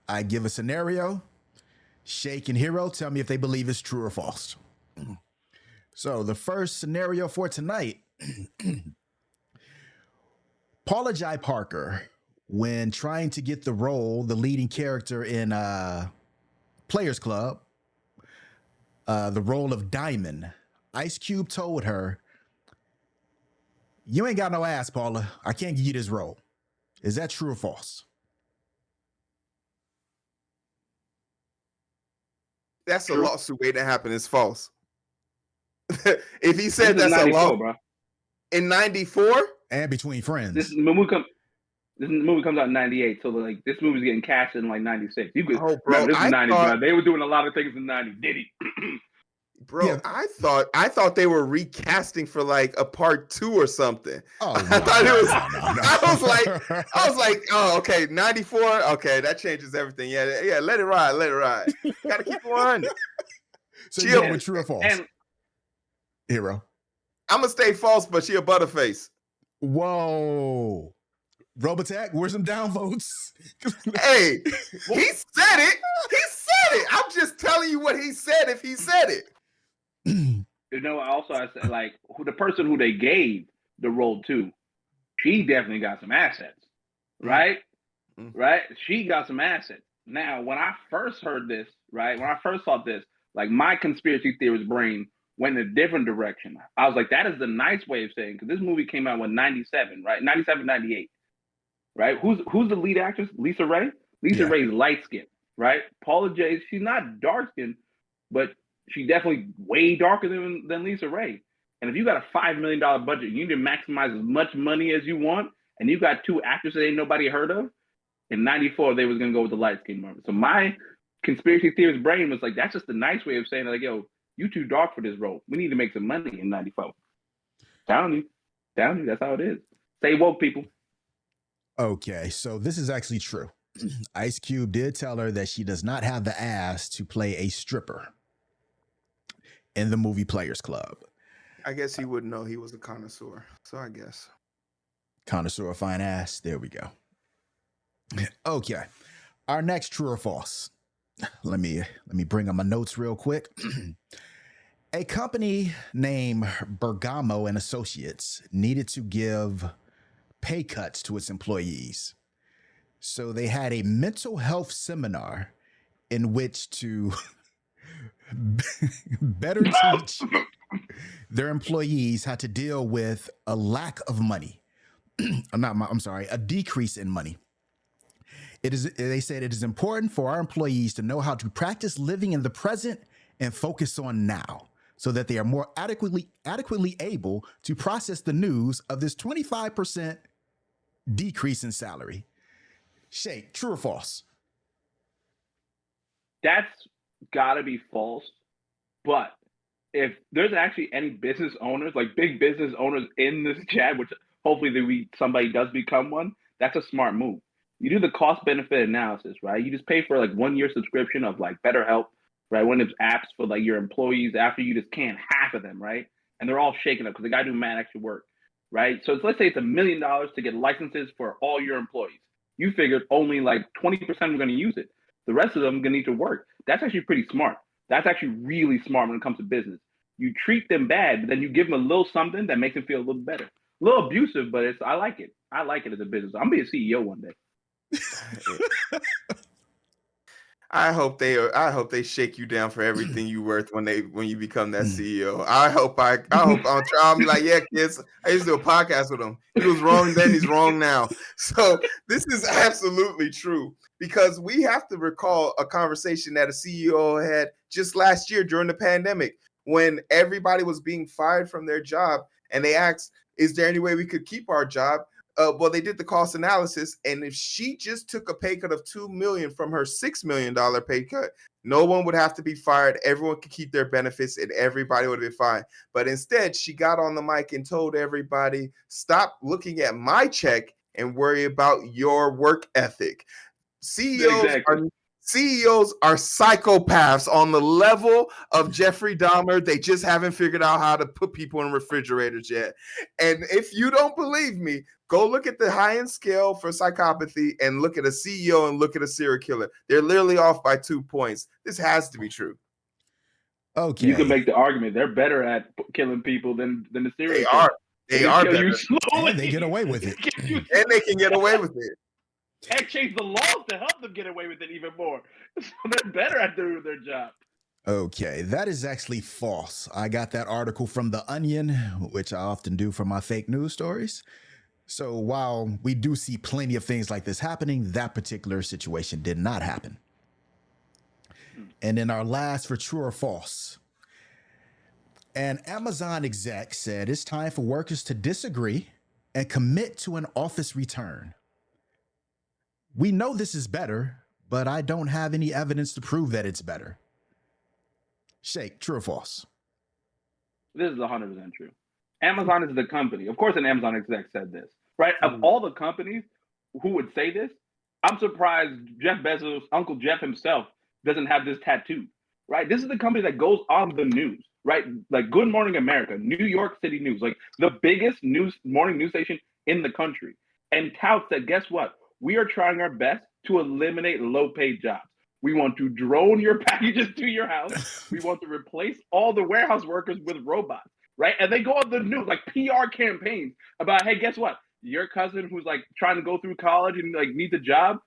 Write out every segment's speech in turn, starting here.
I give a scenario. Shake and Hero tell me if they believe it's true or false. So the first scenario for tonight, Paula Jai Parker, when trying to get the role, the leading character in Players Club, the role of Diamond, Ice Cube told her, "You ain't got no ass, Paula. I can't give you this role." Is that true or false? That's a True. lawsuit waiting to happen. It's false. If he said This is that's a 94, law bro. in 94, And Between Friends. This movie comes out in 98, so like this movie's getting cast in like 96. You could Oh, bro, remember this is I 90, thought- bro. They were doing a lot of things in 90. Diddy. bro, Yeah. I thought they were recasting for like a part 2 or something. Oh, I thought it was. no. I was like, oh, okay, 94. Okay, that changes everything. Yeah, let it ride. Gotta keep on. So She you a- go with true or false? And Hero. I'm gonna stay false, but she a butterface. Whoa. Robotech, where's some downvotes? Hey, he said it. I'm just telling you what he said if he said it. you know, also I said like the person who they gave the role to, she definitely got some assets, right? Mm-hmm. Right? She got some assets. Now, when I first heard this, right? When I first saw this, like my conspiracy theorist brain went in a different direction. I was like, that is the nice way of saying, because this movie came out in 97, right? 97, 98, right? Who's the lead actress? Lisa Ray? Lisa Ray's light skin, right? Paula J, she's not dark skinned, but she's definitely way darker than Lisa Ray. And if you got a $5 million budget, you need to maximize as much money as you want, and you got two actors that ain't nobody heard of, in 94, they was going to go with the light skin moment. So my conspiracy theorist brain was like, that's just a nice way of saying, like, yo, you too dark for this role. We need to make some money in 94. Down you. That's how it is. Stay woke, people. Okay, so this is actually true. Ice Cube did tell her that she does not have the ass to play a stripper in the movie Players Club. I guess he wouldn't know he was a connoisseur. So I guess. Connoisseur of fine ass. There we go. Okay. Our next true or false. Let me bring up my notes real quick. A company named Bergamo and Associates needed to give pay cuts to its employees. So they had a mental health seminar in which to better teach their employees how to deal with a lack of money. A decrease in money. They said it is important for our employees to know how to practice living in the present and focus on now so that they are more adequately able to process the news of this 25% decrease in salary. Shake, true or false? That's got to be false. But if there's actually any business owners, like big business owners in this chat, which hopefully somebody does become one, that's a smart move. You do the cost benefit analysis, right? You just pay for like 1 year subscription of like BetterHelp, right? One of those apps for like your employees after you just can half of them, right? And they're all shaken up because they got to do mad extra work, right? So let's say it's $1 million to get licenses for all your employees. You figured only like 20% are going to use it. The rest of them are going to need to work. That's actually pretty smart. That's actually really smart when it comes to business. You treat them bad, but then you give them a little something that makes them feel a little better. A little abusive, but I like it. I like it as a business. I'm going to be a CEO one day. I hope they shake you down for everything you worth when you become that CEO. I hope I'll try. I'll be like, yeah, kids. I used to do a podcast with him. He was wrong then. He's wrong now. So this is absolutely true because we have to recall a conversation that a CEO had just last year during the pandemic when everybody was being fired from their job and they asked, "Is there any way we could keep our job?" Well, they did the cost analysis, and if she just took a pay cut of $2 million from her $6 million pay cut, no one would have to be fired. Everyone could keep their benefits, and everybody would have been fine. But instead, she got on the mic and told everybody, "Stop looking at my check and worry about your work ethic." CEOs Exactly. CEOs are psychopaths on the level of Jeffrey Dahmer. They just haven't figured out how to put people in refrigerators yet. And if you don't believe me, go look at the high-end scale for psychopathy and look at a CEO and look at a serial killer. They're literally off by 2 points. This has to be true. Okay. You can make the argument they're better at killing people than the serial killer. They are kill better. You slowly. And they get away with it. And they can get away with it. And change the laws to help them get away with it even more. So they're better at doing their job. Okay, that is actually false. I got that article from The Onion, which I often do for my fake news stories. So while we do see plenty of things like this happening, that particular situation did not happen. And then our last for true or false. An Amazon exec said it's time for workers to disagree and commit to an office return. We know this is better, but I don't have any evidence to prove that it's better. Shake, true or false? This is 100% true. Amazon is the company. Of course, an Amazon exec said this, right? Of all the companies who would say this, I'm surprised Jeff Bezos' Uncle Jeff himself doesn't have this tattoo, right? This is the company that goes on the news, right? Like Good Morning America, New York City News, like the biggest morning news station in the country, and touts that, guess what? We are trying our best to eliminate low-paid jobs. We want to drone your packages to your house. We want to replace all the warehouse workers with robots, right? And they go on the news, like PR campaigns about, hey, guess what? Your cousin who's like trying to go through college and like needs a job,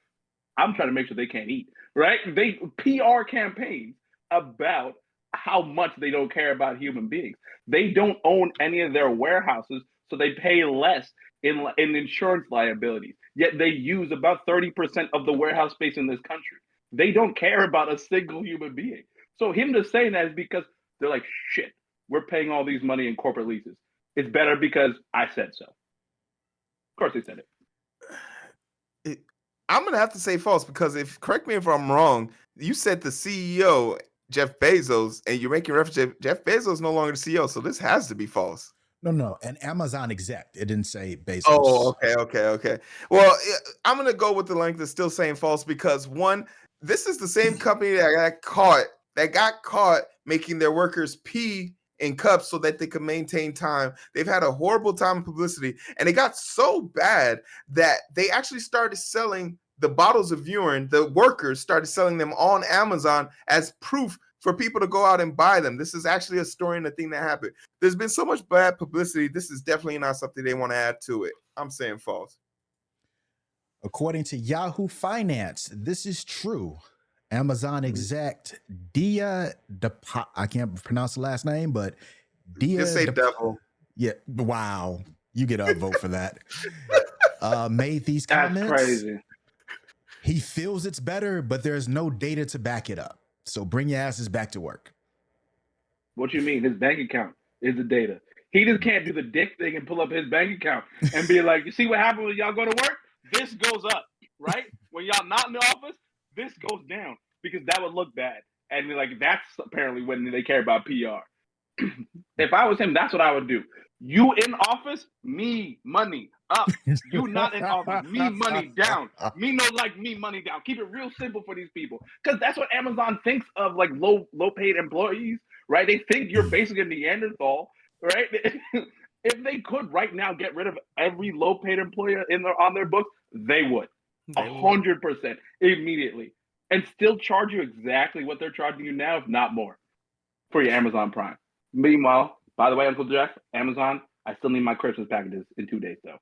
I'm trying to make sure they can't eat, right? They PR campaigns about how much they don't care about human beings. They don't own any of their warehouses, so they pay less in insurance liabilities. Yet they use about 30% of the warehouse space in this country. They don't care about a single human being. So him just saying that is because they're like, shit, we're paying all these money in corporate leases. It's better because I said so. Of course they said it. I'm going to have to say false because correct me if I'm wrong, you said the CEO, Jeff Bezos, and you're making reference to Jeff Bezos is no longer the CEO, so this has to be false. No, an Amazon exec. It didn't say Bezos. Oh, okay. Well, I'm going to go with the link that's still saying false because one, this is the same company that got caught making their workers pee in cups so that they could maintain time. They've had a horrible time in publicity, and it got so bad that they actually started selling the bottles of urine. The workers started selling them on Amazon as proof for people to go out and buy them. This is actually a story and a thing that happened. There's been so much bad publicity. This is definitely not something they want to add to it. I'm saying false. According to Yahoo Finance, this is true. Amazon exec Dia DePa, I can't pronounce the last name, but Dia. Just say devil. Yeah, wow. You get a vote for that. Made these comments. That's crazy. He feels it's better, but there's no data to back it up. So bring your asses back to work. What you mean? His bank account is the data. He just can't do the dick thing and pull up his bank account and be like, you see what happens when y'all go to work? This goes up, right? When y'all not in the office, this goes down because that would look bad. And like that's apparently when they care about PR. If I was him, that's what I would do. You in office, me money up. You not in office, me money down. Me no like me money down. Keep it real simple for these people because that's what Amazon thinks of like low paid employees, right? They think you're basically a Neanderthal, right? If they could right now get rid of every low paid employee on their books, they would 100% immediately and still charge you exactly what they're charging you now, if not more, for your Amazon Prime. Meanwhile, by the way, Uncle Jeff, Amazon, I still need my Christmas packages in 2 days, though.